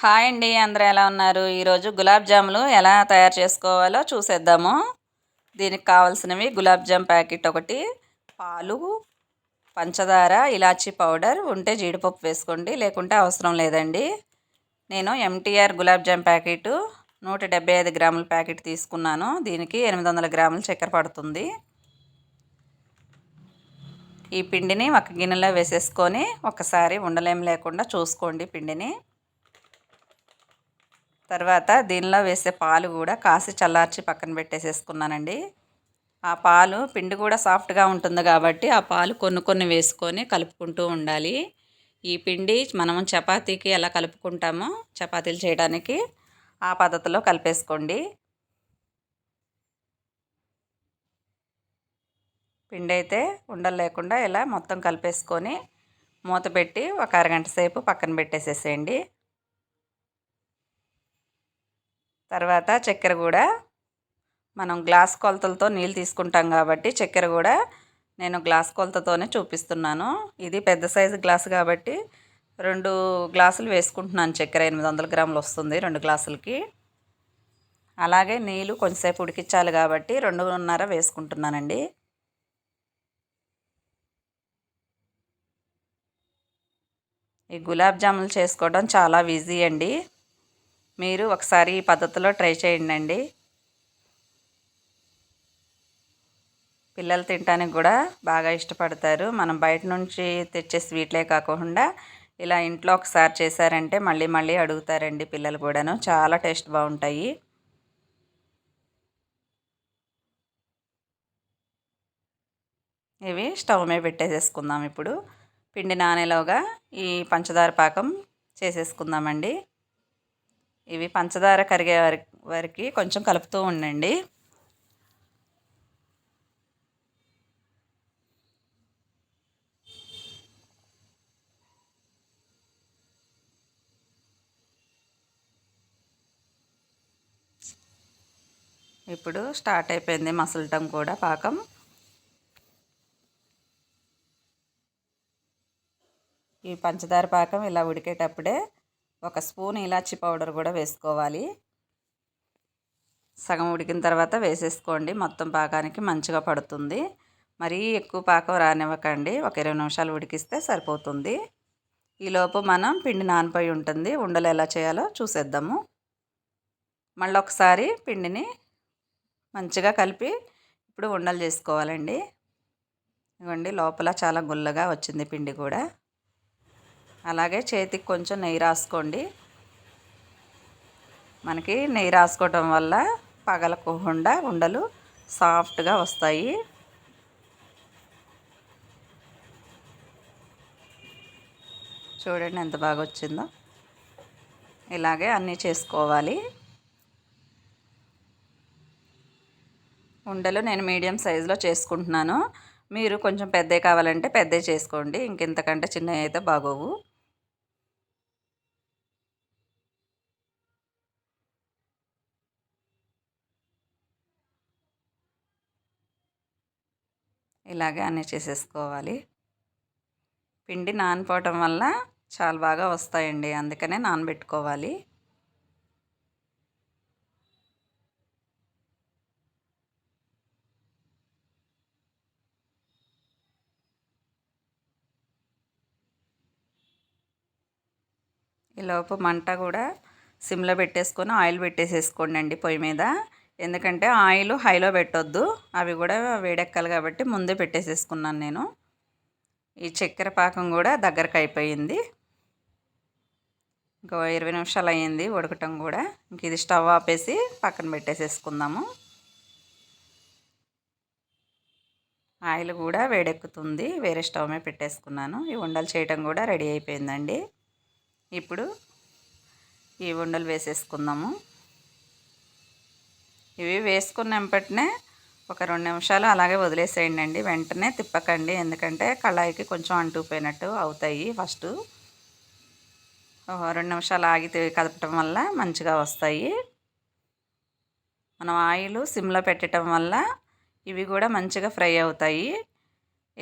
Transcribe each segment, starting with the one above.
Hi అండి. అందరూ ఎలా ఉన్నారు? ఈరోజు గులాబ్ జాములు ఎలా తయారు చేసుకోవాలో చూసేద్దాము. దీనికి కావాల్సినవి గులాబ్ జామ్ ప్యాకెట్ ఒకటి, పాలు, పంచదార, ఇలాచీ పౌడర్, ఉంటే జీడిపప్పు వేసుకోండి, లేకుంటే అవసరం లేదండి. నేను ఎంటీఆర్ గులాబ్ జామ్ ప్యాకెట్ 175 గ్రాముల ప్యాకెట్ తీసుకున్నాను. దీనికి 800 గ్రాముల చక్కెర పడుతుంది. ఈ పిండిని ఒక గిన్నెలో వేసేసుకొని ఒకసారి ఉండలేం లేకుండా చూసుకోండి పిండిని. తర్వాత దీనిలో వేసే పాలు కూడా కాసి చల్లార్చి పక్కన పెట్టేసేసుకున్నానండి. ఆ పాలు పిండి కూడా సాఫ్ట్గా ఉంటుంది కాబట్టి ఆ పాలు కొన్ని కొన్ని వేసుకొని కలుపుకుంటూ ఉండాలి. ఈ పిండి మనం చపాతీకి ఎలా కలుపుకుంటామో చపాతీలు చేయడానికి ఆ పద్ధతిలో కలిపేసుకోండి. పిండి అయితే ఉండలు లేకుండా ఇలా మొత్తం కలిపేసుకొని మూత పెట్టి ఒక అరగంట సేపు పక్కన పెట్టేసేసేయండి. తర్వాత చక్కెర కూడా మనం గ్లాస్ కొలతలతో నీళ్ళు తీసుకుంటాం కాబట్టి చక్కెర కూడా నేను గ్లాస్ కొలతతోనే చూపిస్తున్నాను. ఇది పెద్ద సైజు గ్లాసు కాబట్టి 2 గ్లాసులు వేసుకుంటున్నాను. చక్కెర 800 గ్రాములు వస్తుంది 2 గ్లాసులకి. అలాగే నీళ్ళు కొంచెంసేపు ఉడికించాలి కాబట్టి 2.5 వేసుకుంటున్నానండి. ఈ గులాబ్ జాములు చేసుకోవడం చాలా ఈజీ అండి. మీరు ఒకసారి ఈ పద్ధతిలో ట్రై చేయండి. పిల్లలు తినడానికి కూడా బాగా ఇష్టపడతారు. మనం బయట నుంచి తెచ్చే స్వీట్లే కాకుండా ఇలా ఇంట్లో ఒకసారి చేశారంటే మళ్ళీ మళ్ళీ అడుగుతారండి పిల్లలు కూడాను. చాలా టేస్ట్ బాగుంటాయి. ఇవి స్టవ్ మీద పెట్టేసేసుకుందాం. ఇప్పుడు పిండి నానేలోగా ఈ పంచదార పాకం చేసేసుకుందామండి. ఇవి పంచదార కరిగే వరకు కొంచెం కలుపుతూ ఉండండి. ఇప్పుడు స్టార్ట్ అయిపోయింది మసలటం కూడా పాకం. ఈ పంచదార పాకం ఇలా ఉడికేటప్పుడే ఒక స్పూన్ ఇలాచీ పౌడర్ కూడా వేసుకోవాలి. సగం ఉడికిన తర్వాత వేసేసుకోండి. మొత్తం పాకానికి మంచిగా పడుతుంది. మరీ ఎక్కువ పాకం రానివ్వకండి. ఒక 20 నిమిషాలు ఉడికిస్తే సరిపోతుంది. ఈలోపు మనం పిండి నానిపోయి ఉంటుంది. ఉండలు ఎలా చేయాలో చూసేద్దాము. మళ్ళీ ఒకసారి పిండిని మంచిగా కలిపి ఇప్పుడు ఉండలు చేసుకోవాలండి. ఇవ్వండి, లోపల చాలా గుల్లగా వచ్చింది పిండి కూడా. అలాగే చేతికి కొంచెం నెయ్యి రాసుకోండి. మనకి నెయ్యి రాసుకోవటం వల్ల పగలకోకుండా ఉండలు సాఫ్ట్గా వస్తాయి. చూడండి ఎంత బాగా వచ్చిందో. ఇలాగే అన్నీ చేసుకోవాలి. ఉండలు నేను మీడియం సైజులో చేసుకుంటున్నాను. మీరు కొంచెం పెద్దవి కావాలంటే పెద్దవి చేసుకోండి. ఇంకెంతకంటే చిన్నవి అయితే బాగోవు. ఇలాగే అన్నీ చేసేసుకోవాలి. పిండి నానిపోవటం వల్ల చాలా బాగా వస్తాయండి. అందుకనే నానబెట్టుకోవాలి. ఈలోపు మంట కూడా సిమ్లో పెట్టేసుకొని ఆయిల్ పెట్టేసేసుకోండి అండి పొయ్యి మీద. ఎందుకంటే ఆయిల్ హైలో పెట్టొద్దు, అవి కూడా వేడెక్కాలి కాబట్టి ముందే పెట్టేసేసుకున్నాను నేను. ఈ చక్కెర పాకం కూడా దగ్గరకు అయిపోయింది. ఇంకో 20 నిమిషాలు అయ్యింది ఉడకటం కూడా. ఇంక ఇది స్టవ్ ఆపేసి పక్కన పెట్టేసేసుకుందాము. ఆయిల్ కూడా వేడెక్కుతుంది. వేరే స్టవ్ మీద పెట్టేసుకున్నాను. ఈ ఉండలు చేయటం కూడా రెడీ అయిపోయిందండి. ఇప్పుడు ఈ ఉండలు వేసేసుకుందాము. ఇవి వేసుకున్న వెంటనే ఒక 2 నిమిషాలు అలాగే వదిలేసేయండి అండి. వెంటనే తిప్పకండి, ఎందుకంటే కళాయికి కొంచెం అంటుకుపోయినట్టు అవుతాయి. ఫస్ట్ 2 నిమిషాలు ఆగి కదపటం వల్ల మంచిగా వస్తాయి. మనం ఆయిల్ సిమ్లో పెట్టడం వల్ల ఇవి కూడా మంచిగా ఫ్రై అవుతాయి.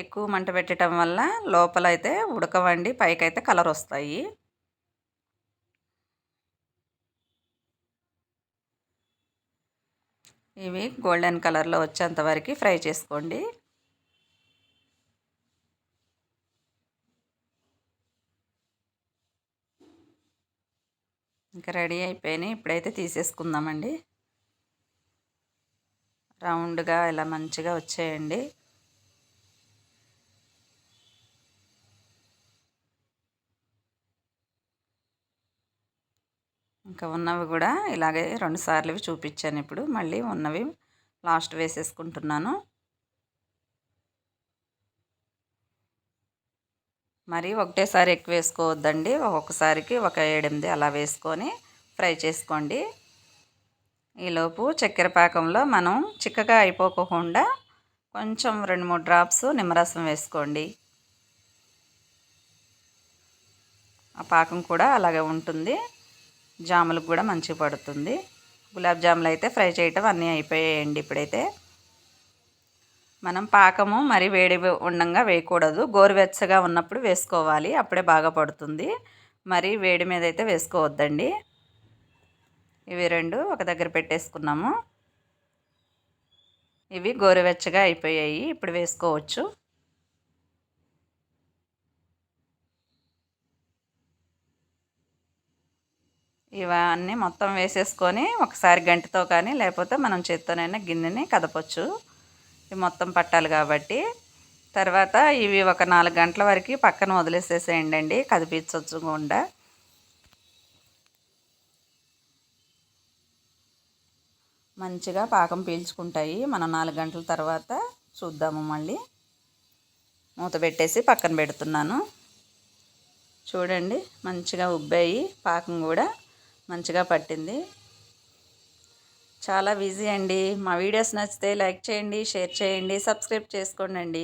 ఎక్కువ మంట పెట్టడం వల్ల లోపల అయితే ఉడకవండి, పైకైతే కలర్ వస్తాయి. ఇవి గోల్డెన్ కలర్లో వచ్చేంత వరకు ఫ్రై చేసుకోండి. ఇంకా రెడీ అయిపోయినాయి. ఇప్పుడైతే తీసేసుకుందామండి. రౌండ్గా ఇలా మంచిగా వచ్చేయండి. ఇంకా ఉన్నవి కూడా ఇలాగే 2 సార్లు చూపించాను. ఇప్పుడు మళ్ళీ ఉన్నవి లాస్ట్ వేసేసుకుంటున్నాను. మరి ఒకటేసారి ఎక్కువ వేసుకోవద్దండి. ఒక్కొక్కసారికి ఒక 7, 8 అలా వేసుకొని ఫ్రై చేసుకోండి. ఈలోపు చక్కెర పాకంలో మనం చిక్కగా అయిపోకుండా కొంచెం 2, 3 డ్రాప్స్ నిమ్మరసం వేసుకోండి. ఆ పాకం కూడా అలాగే ఉంటుంది. జాములకు కూడా మంచిగా పడుతుంది. గులాబ్ జాములు అయితే ఫ్రై చేయటం అన్నీ అయిపోయాయండి. ఇప్పుడైతే మనం పాకము మరి వేడి ఉండంగా వేయకూడదు. గోరువెచ్చగా ఉన్నప్పుడు వేసుకోవాలి. అప్పుడే బాగా పడుతుంది. మరి వేడి మీద అయితే వేసుకోవద్దండి. ఇవి 2 ఒక దగ్గర పెట్టేసుకున్నాము. ఇవి గోరువెచ్చగా అయిపోయాయి. ఇప్పుడు వేసుకోవచ్చు. ఇవన్నీ మొత్తం వేసేసుకొని ఒకసారి గంటతో కానీ లేకపోతే మనం చేత్తోనైనా గిన్నెని కదపొచ్చు. ఇవి మొత్తం పట్టాలి కాబట్టి. తర్వాత ఇవి ఒక 4 గంటల వరకు పక్కన వదిలేసేసేయండి. కదిపించకుండా. మంచిగా పాకం పీల్చుకుంటాయి. మనం 4 గంటల తర్వాత చూద్దాము. మళ్ళీ మూత పెట్టేసి పక్కన పెడుతున్నాను. చూడండి మంచిగా ఉబ్బాయి. పాకం కూడా మంచిగా పట్టింది. చాలా ఈజీ అండి. మా వీడియోస్ నచ్చితే లైక్ చేయండి, షేర్ చేయండి, సబ్స్క్రైబ్ చేసుకోండి.